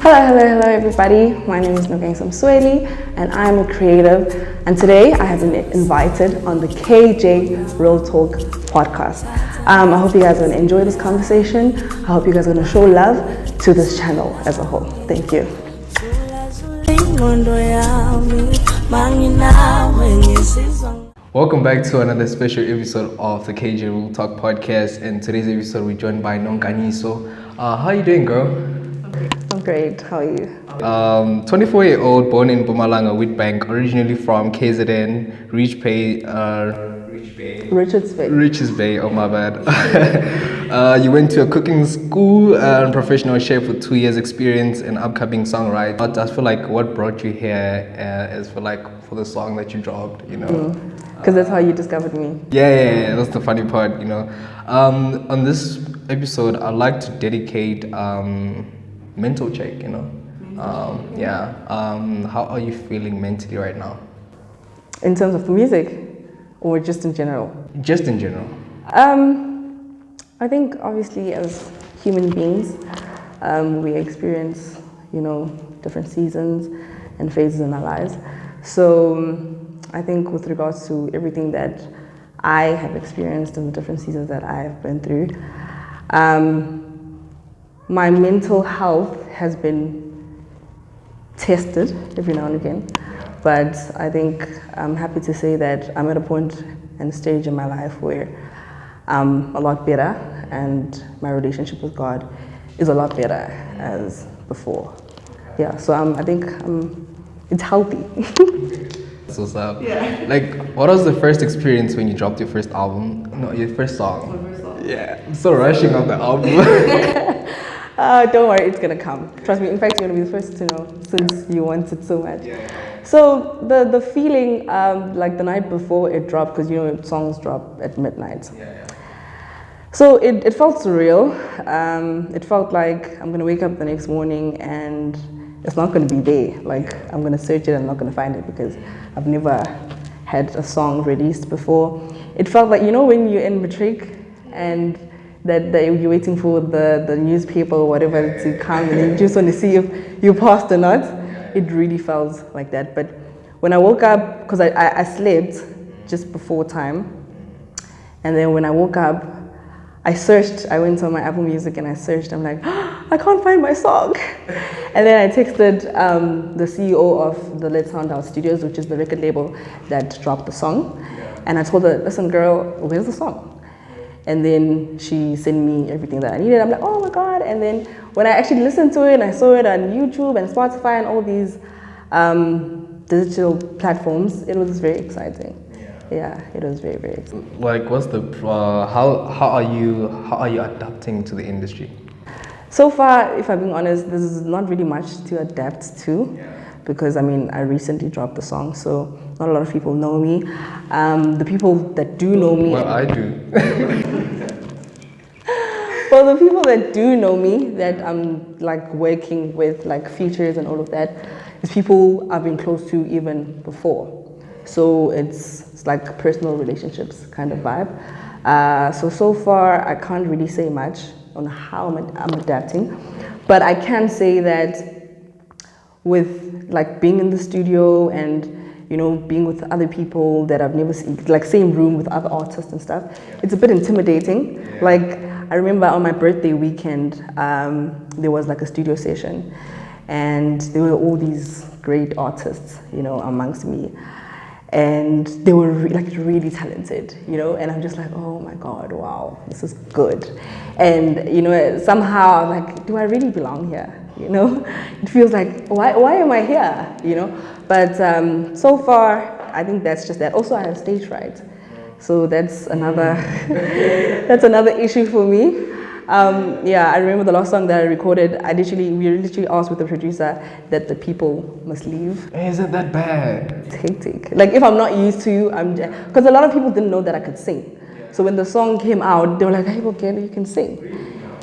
Hello everybody. My name is Nonkanyiso Msweli and I'm a creative, and today I have been invited on the Thekjrealtalk podcast. I hope you guys are going to enjoy this conversation. I hope you guys are going to show love to this channel as a whole. Thank you. Welcome back to another special episode of the Thekjrealtalk podcast. And today's episode we're joined by Nonkanyiso. How are you doing, girl? I'm great. How are you? 24-year-old, born in Mpumalanga, Witbank, originally from KZN, Richards Bay. Oh my bad. You went to a cooking school and professional chef with 2 years experience and upcoming songwriter. I just feel like what brought you here is for the song that you dropped, you know. Because that's how you discovered me. Yeah, that's the funny part, you know. On this episode, I'd like to dedicate mental check, you know. How are you feeling mentally right now? In terms of the music, or just in general? Just in general. I think obviously as human beings, we experience, different seasons and phases in our lives. So I think with regards to everything that I have experienced and the different seasons that I have been through, my mental health has been tested every now and again. But I think I'm happy to say that I'm at a point and stage in my life where I'm a lot better and my relationship with God is a lot better as before. Yeah, so I think it's healthy. So sad. Yeah. Like, what was the first experience when you dropped your first album? No, your first song. My first song. Yeah. I'm so rushing on the album. Don't worry, it's gonna come. Trust me. In fact, you're gonna be the first to know since you want it so much. Yeah. So the feeling, like the night before it dropped, because songs drop at midnight. Yeah. So it felt surreal. It felt like I'm gonna wake up the next morning and it's not gonna be there. Like I'm gonna search it and I'm not gonna find it because I've never had a song released before. It felt like, when you're in matric and that you're waiting for the newspaper or whatever to come and you just want to see if you passed or not. It really felt like that. But when I woke up, because I slept just before time, and then when I woke up, I went on my Apple Music and I searched. I'm like, I can't find my song. And then I texted the CEO of the Let's Sound Out Studios, which is the record label that dropped the song. And I told her, listen girl, where's the song? And then she sent me everything that I needed. I'm like, oh my God. And then when I actually listened to it and I saw it on YouTube and Spotify and all these digital platforms, it was very exciting. Yeah, it was very, very exciting. Like, what's the how are you adapting to the industry? So far, if I'm being honest, there's not really much to adapt to, because I recently dropped the song, so not a lot of people know me. The people that do know me, well, I do. Well, the people that do know me, that I'm like working with, like features and all of that, is people I've been close to even before. So it's like personal relationships kind of vibe. So far, I can't really say much on how I'm adapting, but I can say that with like being in the studio and being with other people that I've never seen, like same room with other artists and stuff, it's a bit intimidating. Yeah. Like I remember on my birthday weekend, there was like a studio session, and there were all these great artists, amongst me. And they were really talented, and I'm just like, oh my God, wow, this is good. And somehow I'm like, do I really belong here? It feels like, why am I here? But so far, I think that's just that. Also, I have stage fright, so that's another issue for me. I remember the last song that I recorded, we literally asked with the producer that the people must leave. Isn't that bad? It's hectic. Like if I'm not used to, because a lot of people didn't know that I could sing. So when the song came out, they were like, hey, okay, you can sing.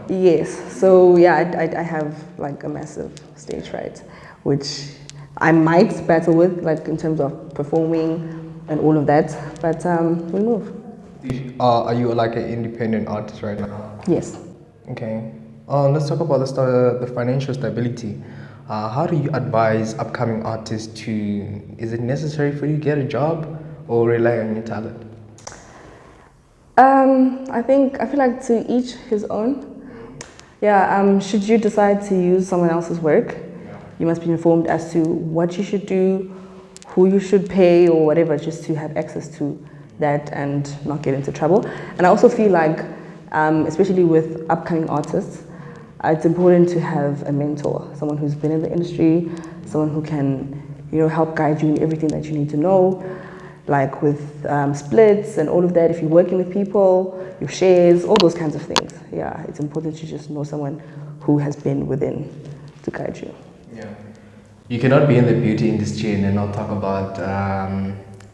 Yes. So I have like a massive stage fright, which I might battle with, like in terms of performing and all of that. But we'll move. Are you like an independent artist right now? Yes. Okay. Let's talk about the financial stability. How do you advise upcoming artists to? Is it necessary for you to get a job or rely on your talent? I feel like to each his own. Yeah, should you decide to use someone else's work, you must be informed as to what you should do, who you should pay or whatever, just to have access to that and not get into trouble. And I also feel like, especially with upcoming artists, it's important to have a mentor, someone who's been in the industry, someone who can, help guide you in everything that you need to know, like with splits and all of that. If you're working with people, your shares, all those kinds of things. Yeah, it's important to just know someone who has been within to guide you. Yeah. You cannot be in the beauty industry and then not talk about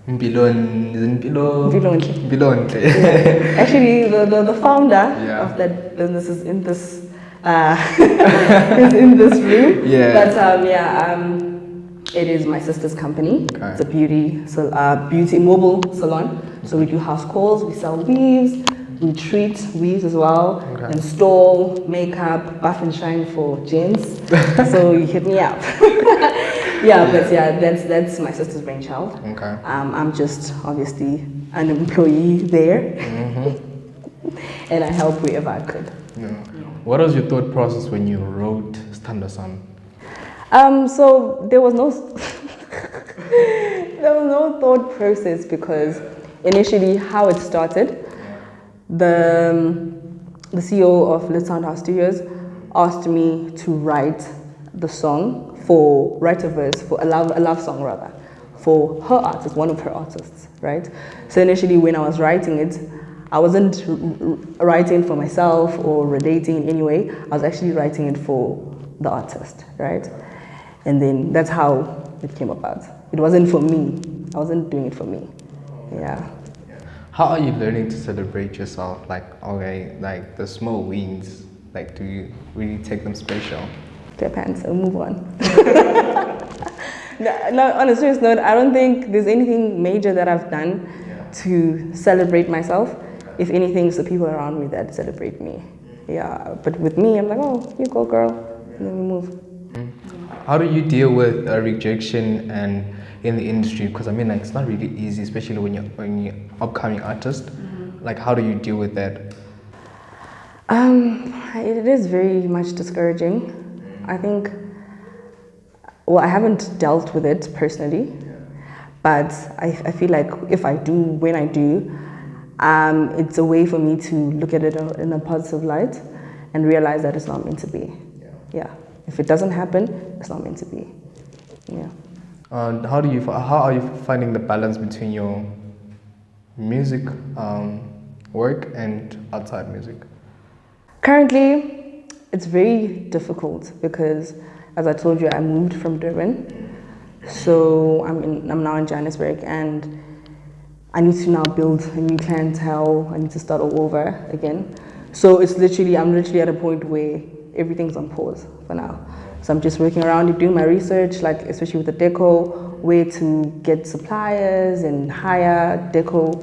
Mpilontle. Yeah. Actually, the founder Yeah. of that business is in this is in this room. Yeah. But it is my sister's company. Okay. It's a beauty mobile salon. So we do house calls, we sell weaves, we treat weaves as well, Okay. install makeup, buff and shine for gents. So you hit me up. But that's my sister's brainchild. Okay. I'm just obviously an employee there, and I help wherever I could. Yeah. What was your thought process when you wrote Sthandwa Sami? So there was no thought process, because initially how it started, the CEO of Let's Sound House Studios asked me to write a verse for a love song rather, for her artist, one of her artists, right? So initially when I was writing it, I wasn't writing for myself or relating in any way. I was actually writing it for the artist, right? And then that's how it came about. It wasn't for me. I wasn't doing it for me. Yeah. How are you learning to celebrate yourself? Like the small wins. Like, do you really take them special? Clear pants and move on. No, on a serious note, I don't think there's anything major that I've done to celebrate myself. If anything, it's the people around me that celebrate me. Yeah, but with me, I'm like, oh, you go, girl, and then we move. How do you deal with rejection and in the industry? Because it's not really easy, especially when you're upcoming artist. Like, how do you deal with that? It is very much discouraging. I think, I haven't dealt with it personally, but I feel like if I do, when I do, it's a way for me to look at it in a positive light and realize that it's not meant to be. Yeah. If it doesn't happen, it's not meant to be. Yeah. How are you finding the balance between your music work and outside music? Currently, it's very difficult because, as I told you, I moved from Durban. So I'm now in Johannesburg, and I need to now build a new clientele. I need to start all over again. So I'm literally at a point where everything's on pause for now. So I'm just working around it, doing my research, like especially with the deco, where to get suppliers and hire deco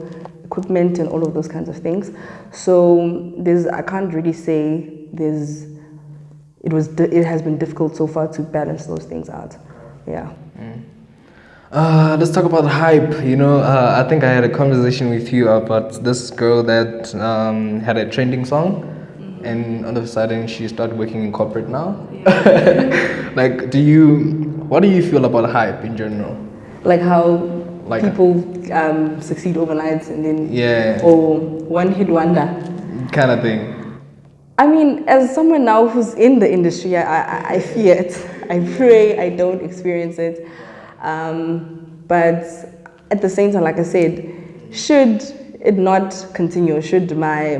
equipment and all of those kinds of things. So I can't really say it has been difficult so far to balance those things out. Yeah. Let's talk about hype. I think I had a conversation with you about this girl that had a trending song, and all of a sudden she started working in corporate now. Like, what do you feel about hype in general? Like how people succeed overnight and then, or one hit wonder kind of thing. As someone now who's in the industry, I fear it. I pray I don't experience it. But at the same time, like I said, should it not continue, should my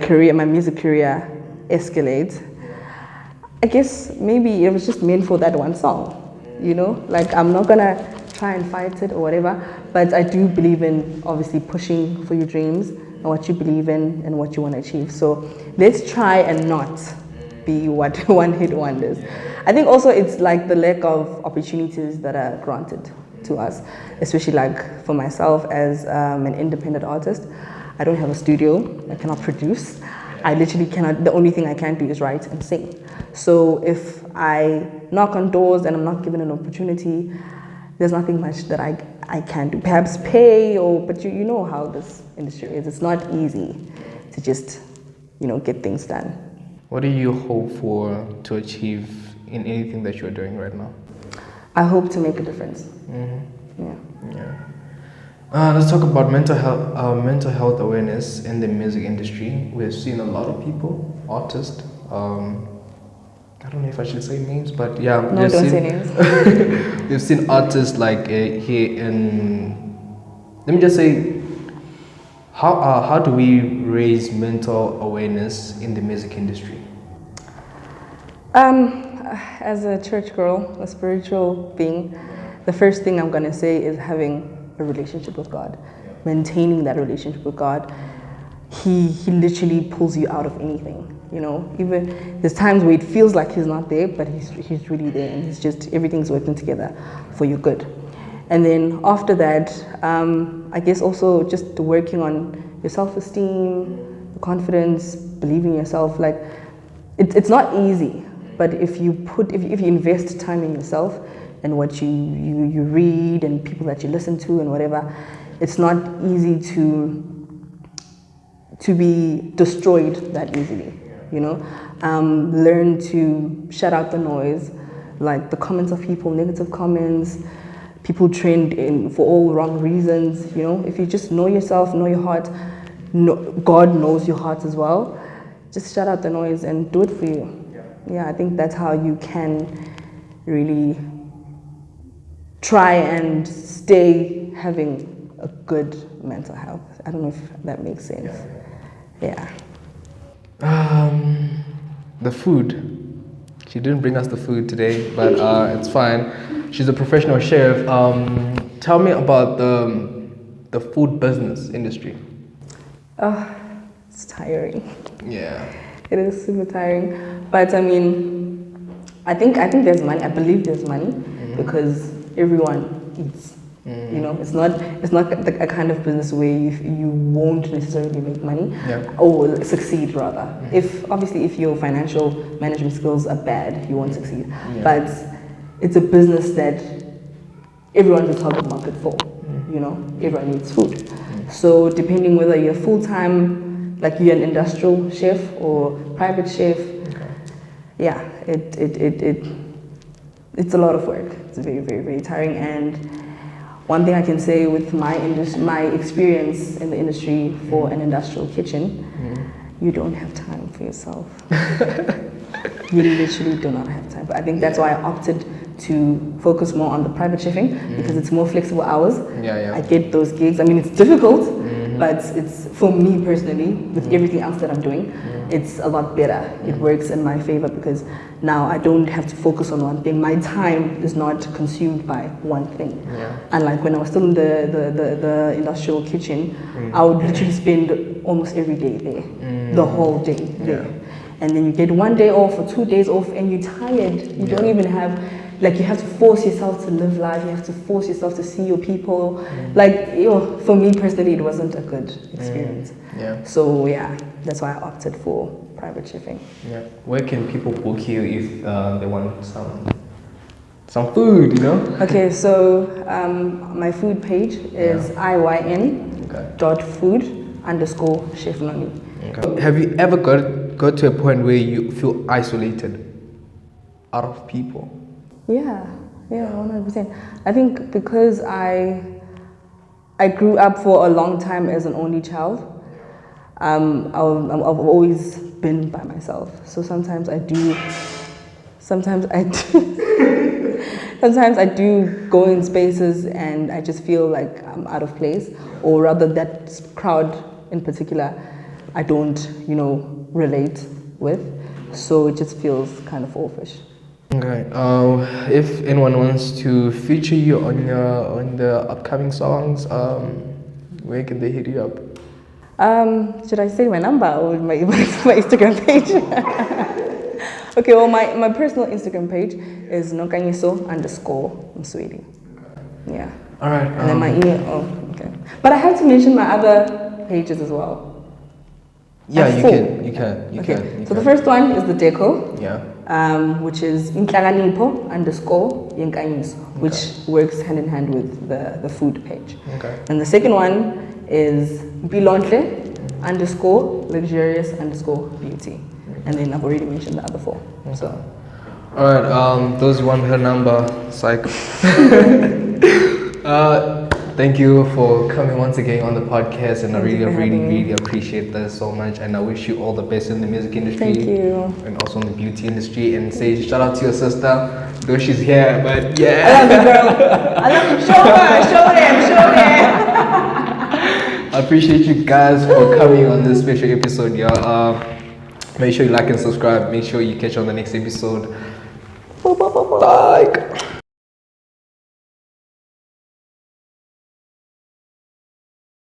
career, my music career escalate, I guess maybe it was just meant for that one song, Like, I'm not gonna try and fight it or whatever, but I do believe in obviously pushing for your dreams and what you believe in and what you want to achieve. So let's try and not be what one-hit wonders. I think also it's like the lack of opportunities that are granted to us, especially like for myself as an independent artist. I don't have a studio, I cannot produce. I literally cannot, the only thing I can do is write and sing. So if I knock on doors and I'm not given an opportunity, there's nothing much that I can do. Perhaps pay, but you know how this industry is. It's not easy to just, get things done. What do you hope for to achieve in anything that you're doing right now? I hope to make a difference. Let's talk about mental health awareness in the music industry. We've seen a lot of people, artists. I don't know if I should say names, but yeah. No, don't say names. We've seen artists like here in. Let me just say, how do we raise mental awareness in the music industry? As a church girl, a spiritual being, the first thing I'm gonna say is having a relationship with God, maintaining that relationship with God. He literally pulls you out of anything. Even there's times where it feels like he's not there, but he's really there, and everything's working together for your good. And then after that, I guess also just working on your self-esteem, confidence, believing in yourself. Like it's not easy, but if you invest time in yourself and what you read and people that you listen to and whatever, it's not easy to be destroyed that easily. Learn to shut out the noise, like the comments of people, negative comments. People trend in for all wrong reasons. If you just know yourself, know your heart, God knows your heart as well. Just shut out the noise and do it for you. I think that's how you can really try and stay having a good mental health. I don't know if that makes sense. Yeah. The food. She didn't bring us the food today, but it's fine. She's a professional chef. Tell me about the food business industry. It's tiring. Yeah. It is super tiring. But I mean, I think there's money. I believe there's money because everyone eats. It's not a kind of business where you won't necessarily make money or succeed rather. If your financial management skills are bad, you won't succeed. But it's a business that everyone's a target market for. Everyone needs food. So depending whether you're full-time, like you're an industrial chef or private chef, it's a lot of work. It's very, very, very tiring. And one thing I can say with my experience in the industry for an industrial kitchen, you don't have time for yourself. You literally do not have time. But I think that's why I opted to focus more on the private chefing because it's more flexible hours. I get those gigs. I mean, it's difficult, but it's, for me personally, with everything else that I'm doing, it's a lot better. It works in my favor because now I don't have to focus on one thing. My time is not consumed by one thing. Unlike when I was still in the industrial kitchen, I would literally spend almost every day there, the whole day there. And then you get 1 day off or 2 days off and you're tired. You don't even have, you have to force yourself to live life. You have to force yourself to see your people. For me personally, it wasn't a good experience. So that's why I opted for private chefing. Where can people book you if they want some food, Okay, so my food page is IYN.food_chef Noni. Have you ever got to a point where you feel isolated out of people? Yeah, 100%. I think because I grew up for a long time as an only child, I've always been by myself. So sometimes I do go in spaces and I just feel like I'm out of place, or rather that crowd in particular I don't, relate with. So it just feels kind of offish. Okay. If anyone wants to feature you on the upcoming songs, where can they hit you up? Should I say my number or my Instagram page? Okay, well, my personal Instagram page is Nonkanyiso _Msweli. Yeah. All right. And then my email. Oh, okay. But I have to mention my other pages as well. Yeah, At you four. can. You can. You Okay. can. You So the can. first one is the deco, Yeah. which is inhlakanipho _ Nonkanyiso, which works hand in hand with the food page. Okay. And the second one is bilontle _ luxurious _ beauty. And then I've already mentioned the other four. So. All right. Those who want her number, psych. Thank you for coming once again on the podcast, and I Thank you for really, having me. really appreciate that so much. And I wish you all the best in the music industry. Thank you. And also in the beauty industry. And say shout out to your sister, though she's here, but yeah. I love you, girl. I love you. Show her. Show them. I appreciate you guys for coming on this special episode, y'all. Make sure you like and subscribe. Make sure you catch on the next episode. Bye.